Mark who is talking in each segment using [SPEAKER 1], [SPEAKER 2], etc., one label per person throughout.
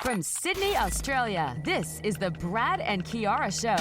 [SPEAKER 1] From Sydney, Australia, this is the Brad and Kiara Show.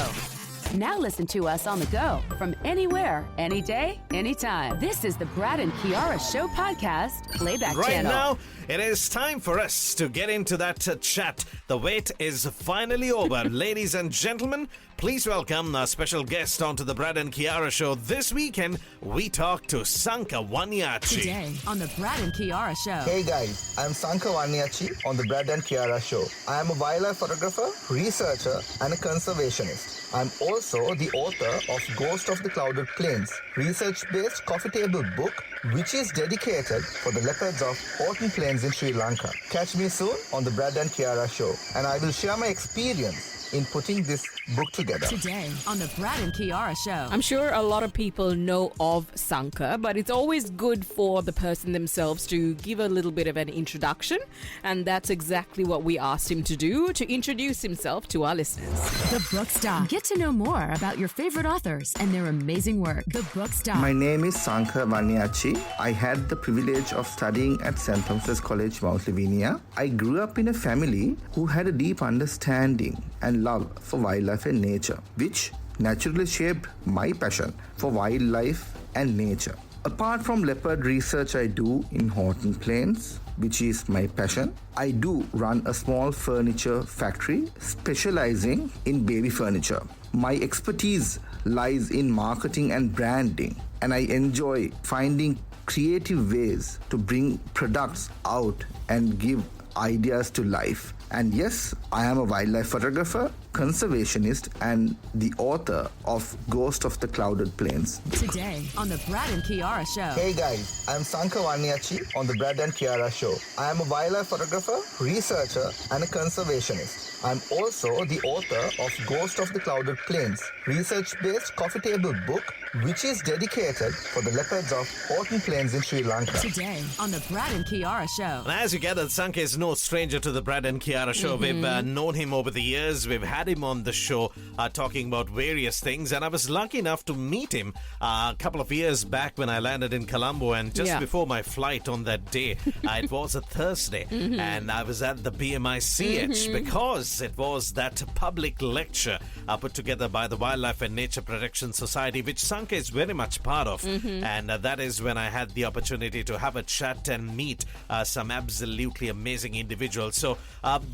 [SPEAKER 1] Now listen to us on the go from anywhere, any day, anytime. This is the Brad and Kiara Show podcast playback channel.
[SPEAKER 2] Right now, it is time for us to get into that chat. The wait is finally over. Ladies and gentlemen, please welcome our special guest onto the Brad and Kiara Show. This weekend, we talk to Sanka Waniachi.
[SPEAKER 1] Today on the Brad and Kiara Show.
[SPEAKER 3] Hey guys, I'm Sanka Waniachi on the Brad and Kiara Show. I am a wildlife photographer, researcher, and a conservationist. I'm also the author of Ghost of the Clouded Plains, research-based coffee table book, which is dedicated for the leopards of Orton Plains in Sri Lanka. Catch me soon on the Brad and Kiara Show, and I will share my experience in putting this book together.
[SPEAKER 1] Today on the Brad and Kiara Show.
[SPEAKER 4] I'm sure a lot of people know of Sanka, but it's always good for the person themselves to give a little bit of an introduction, and that's exactly what we asked him to do, to introduce himself to our listeners.
[SPEAKER 1] The Book Stop. Get to know more about your favorite authors and their amazing work. The Book Stop.
[SPEAKER 3] My name is Sanka Waniachi. I had the privilege of studying at St. Thomas's College, Mount Lavinia. I grew up in a family who had a deep understanding and love for wildlife and nature, which naturally shaped my passion for wildlife and nature. Apart from leopard research I do in Orton Plains, which is my passion, I do run a small furniture factory specializing in baby furniture. My expertise lies in marketing and branding, and I enjoy finding creative ways to bring products out and give ideas to life. And yes, I am a wildlife photographer, conservationist, and the author of Ghost of the Clouded Plains.
[SPEAKER 1] Today on the Brad and Kiara Show.
[SPEAKER 3] Hey guys, I'm Sanka Waniachi on the Brad and Kiara Show. I am a wildlife photographer, researcher, and a conservationist. I'm also the author of Ghost of the Clouded Plains, research-based coffee table book, which is dedicated for the leopards of Orton Plains in Sri Lanka.
[SPEAKER 1] Today on the Brad and Kiara Show.
[SPEAKER 2] And as you gathered, Sanka is no stranger to the Brad and Kiara Show. We've known him over the years. We've had him on the show talking about various things. And I was lucky enough to meet him a couple of years back when I landed in Colombo. And just before my flight on that day, it was a Thursday. And I was at the BMICH because it was that public lecture put together by the Wildlife and Nature Protection Society, which Sanka is very much part of. And that is when I had the opportunity to have a chat and meet some absolutely amazing individuals. So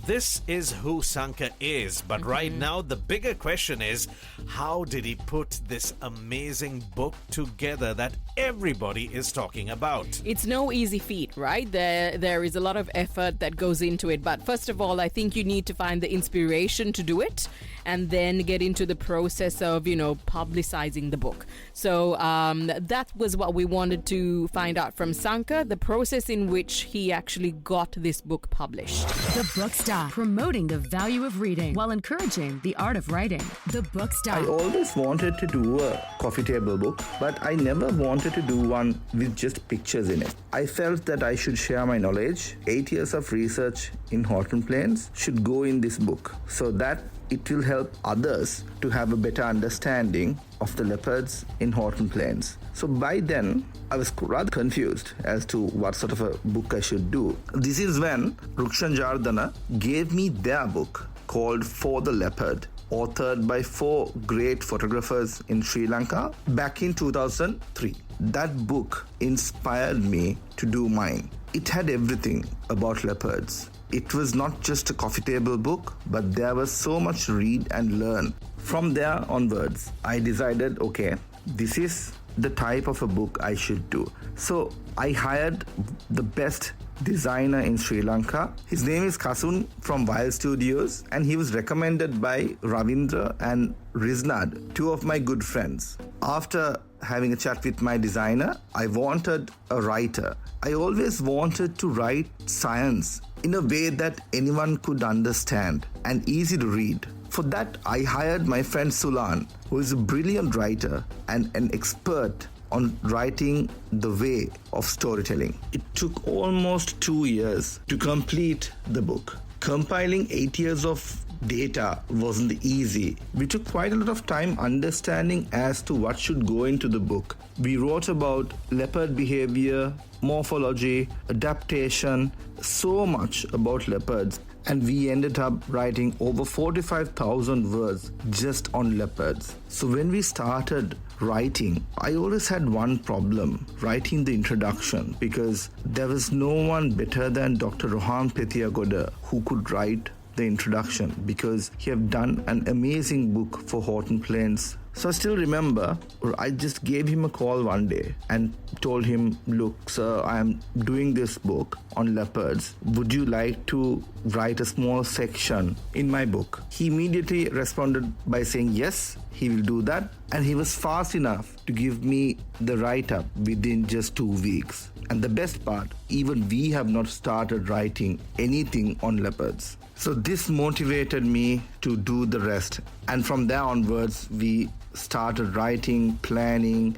[SPEAKER 2] this is who Sanka is. But right now, the bigger question is, how did he put this amazing book together that everybody is talking about?
[SPEAKER 4] It's no easy feat, right? There is a lot of effort that goes into it. But first of all, I think you need to find the inspiration to do it and then get into the process of, publicizing the book. So that was what we wanted to find out from Sanka, the process in which he actually got this book published.
[SPEAKER 1] The Book Stop. Promoting the value of reading while encouraging the art of writing. The Book Stop.
[SPEAKER 3] I always wanted to do a coffee table book, but I never wanted to do one with just pictures in it. I felt that I should share my knowledge. 8 years of research in Orton Plains should go in this book so that it will help others to have a better understanding of the leopards in Orton Plains. So by then, I was rather confused as to what sort of a book I should do. This is when Rukshan Jardana gave me their book called For the Leopard, authored by 4 great photographers in Sri Lanka back in 2003. That book inspired me to do mine. It had everything about leopards. It was not just a coffee table book, but there was so much to read and learn. From there onwards, I decided, okay, this is the type of a book I should do. So I hired the best designer in Sri Lanka. His name is Kasun from Wild Studios, and he was recommended by Ravindra and Riznad, 2 of my good friends. After having a chat with my designer, I wanted a writer. I always wanted to write science in a way that anyone could understand and easy to read. For that, I hired my friend Sulan, who is a brilliant writer and an expert on writing the way of storytelling. It took almost 2 years to complete the book. Compiling 8 years of data wasn't easy. We took quite a lot of time understanding as to what should go into the book. We wrote about leopard behavior, morphology, adaptation, so much about leopards. and we ended up writing over 45,000 words just on leopards. So when we started writing, I always had one problem, writing the introduction, because there was no one better than Dr. Rohan Pethiagoda who could write the introduction, because he have done an amazing book for Horton Plains. So I still remember, I just gave him a call one day and told him, look, sir, I am doing this book on leopards. Would you like to write a small section in my book? He immediately responded by saying, yes, he will do that. And he was fast enough to give me the write-up within just 2 weeks. And the best part, even we have not started writing anything on leopards. So this motivated me to do the rest. And from there onwards, we started writing, planning,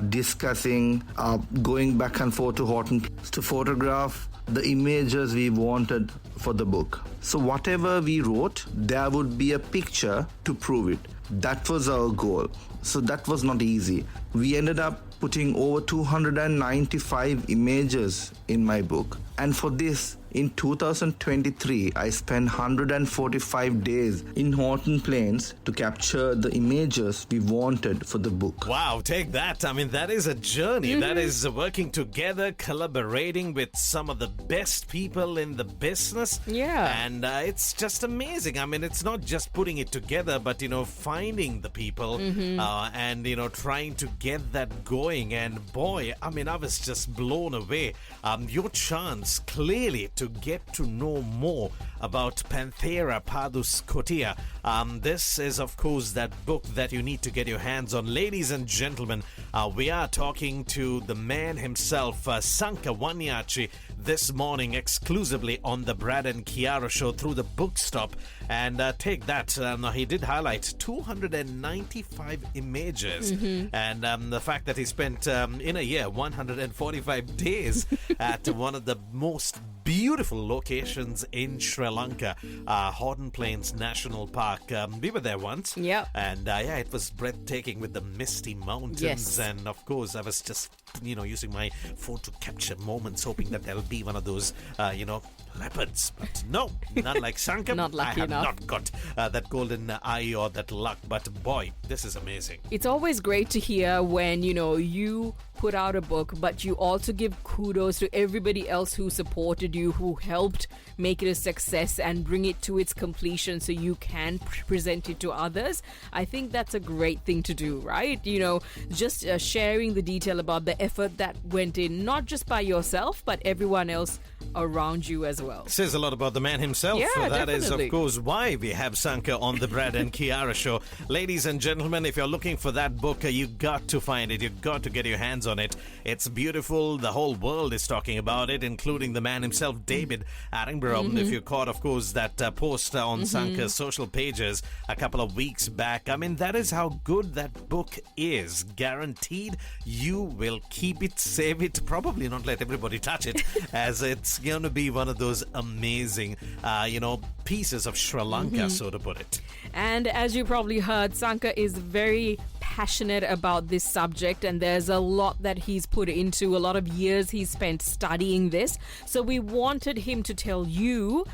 [SPEAKER 3] discussing, going back and forth to Horton to photograph the images we wanted for the book. So whatever we wrote, there would be a picture to prove it. That was our goal. So that was not easy. We ended up putting over 295 images in my book. And for this, in 2023, I spent 145 days in Horton Plains to capture the images we wanted for the book.
[SPEAKER 2] Wow, take that. I mean, that is a journey. That is working together, collaborating with some of the best people in the business.
[SPEAKER 4] Yeah.
[SPEAKER 2] And it's just amazing. I mean, it's not just putting it together, but, finding the people and, trying to get that going. And boy, I mean, I was just blown away. Your chance, clearly, to get to know more about Panthera pardus scotia. This is, of course, that book that you need to get your hands on. Ladies and gentlemen, we are talking to the man himself, Sanka Wanyachi, this morning exclusively on the Brad and Kiara Show through the Book Stop. And take that. Now, he did highlight 295 images. And the fact that he spent, in a year, 145 days at one of the most beautiful locations in Sri Lanka, Horton Plains National Park. We were there once.
[SPEAKER 4] Yeah.
[SPEAKER 2] And it was breathtaking with the misty mountains.
[SPEAKER 4] Yes.
[SPEAKER 2] And of course, I was just, using my phone to capture moments, hoping that there'll be one of those, leopards. But no, not like Sanka.
[SPEAKER 4] Not lucky
[SPEAKER 2] I have
[SPEAKER 4] enough.
[SPEAKER 2] not got that golden eye or that luck. But boy, this is amazing.
[SPEAKER 4] It's always great to hear when, you put out a book, but you also give kudos to everybody else who supported you, who helped make it a success and bring it to its completion so you can present it to others. I think that's a great thing to do, right? Just sharing the detail about the effort that went in, not just by yourself, but everyone else around you as well.
[SPEAKER 2] Says a lot about the man himself.
[SPEAKER 4] Yeah,
[SPEAKER 2] That is,
[SPEAKER 4] definitely.
[SPEAKER 2] of course, why we have Sanka on the Brad and Kiara Show. Ladies and gentlemen, if you're looking for that book, you got to find it. You got to get your hands on it. It's beautiful. The whole world is talking about it, including the man himself, David Attenborough. If you caught, of course, that post on Sanka's social pages a couple of weeks back. I mean, that is how good that book is. Guaranteed you will keep it, save it, probably not let everybody touch it, as it's going to be one of those amazing, pieces of Sri Lanka, so to put it.
[SPEAKER 4] And as you probably heard, Sanka is very passionate about this subject, and there's a lot that he's put into, a lot of years he's spent studying this. So we wanted him to tell you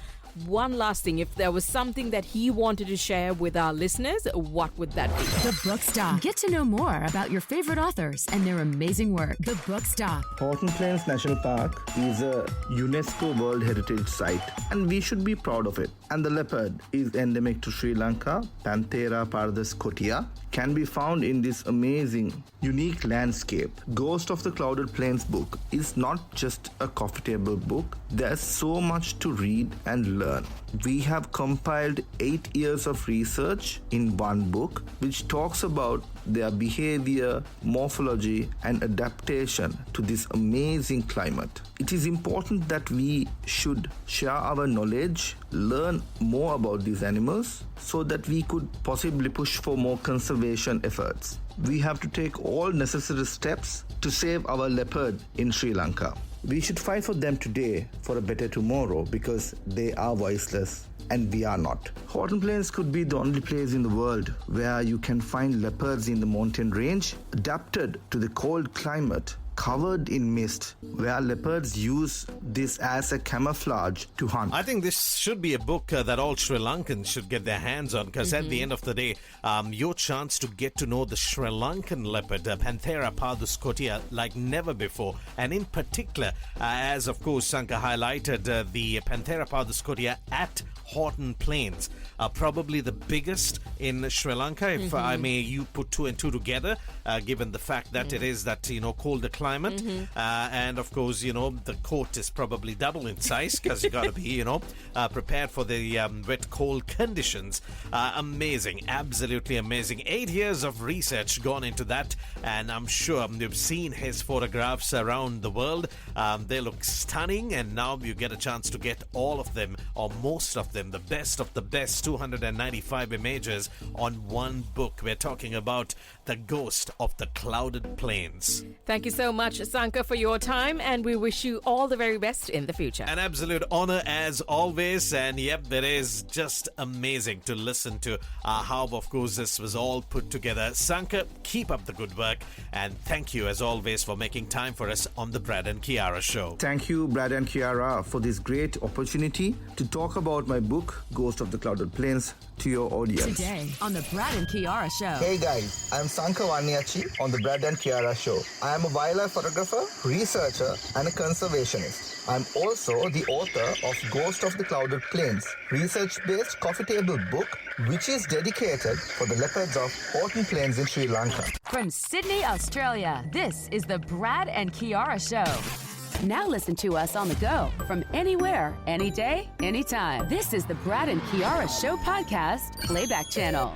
[SPEAKER 4] one last thing. If there was something that he wanted to share with our listeners, what would that be?
[SPEAKER 1] The Book Stop. Get to know more about your favorite authors and their amazing work. The Book Stop.
[SPEAKER 3] Horton Plains National Park is a UNESCO World Heritage Site, and we should be proud of it. And the leopard is endemic to Sri Lanka. Panthera pardus scotia can be found in this amazing, unique landscape. Ghost of the Clouded Plains book is not just a coffee table book. There's so much to read and learn. We have compiled 8 years of research in one book, which talks about their behavior, morphology, and adaptation to this amazing climate. It is important that we should share our knowledge, learn more about these animals, so that we could possibly push for more conservation efforts. We have to take all necessary steps to save our leopard in Sri Lanka. We should fight for them today for a better tomorrow, because they are voiceless and we are not. Horton Plains could be the only place in the world where you can find leopards in the mountain range adapted to the cold climate covered in mist, where leopards use this as a camouflage to hunt.
[SPEAKER 2] I think this should be a book that all Sri Lankans should get their hands on, because at the end of the day, your chance to get to know the Sri Lankan leopard, Panthera pardus scotia, like never before. And in particular, as of course Sanka highlighted, the Panthera pardus scotia at Horton Plains, probably the biggest in Sri Lanka, if I may you put two and two together, given the fact that it is that, colder climate. And of course, the coat is probably double in size, because you got to be, prepared for the wet, cold conditions. Amazing, absolutely amazing. 8 years of research gone into that, and I'm sure you've seen his photographs around the world. They look stunning, and now you get a chance to get all of them, or most of them, the best of the best, 295 images on one book. We're talking about The Ghost of the Clouded Plains.
[SPEAKER 4] Thank you so much, Sanka, for your time, and we wish you all the very best in the future.
[SPEAKER 2] An absolute honor as always, and yep, it is just amazing to listen to how, of course, this was all put together. Sanka, keep up the good work, and thank you as always for making time for us on the Brad and Kiara Show.
[SPEAKER 3] Thank you, Brad and Kiara, for this great opportunity to talk about my book, Ghost of the Clouded Plains, to your audience.
[SPEAKER 1] Today on the Brad and Kiara Show.
[SPEAKER 3] Hey guys, I'm Sanka Waniachi on the Brad and Kiara Show. I am a wildlife photographer, researcher, and a conservationist. I'm also the author of Ghost of the Clouded Plains, research-based coffee table book, which is dedicated for the leopards of Horton Plains in Sri Lanka.
[SPEAKER 1] From Sydney, Australia, this is the Brad and Kiara Show. Now listen to us on the go from anywhere, any day, anytime. This is the Brad and Kiara Show podcast playback channel.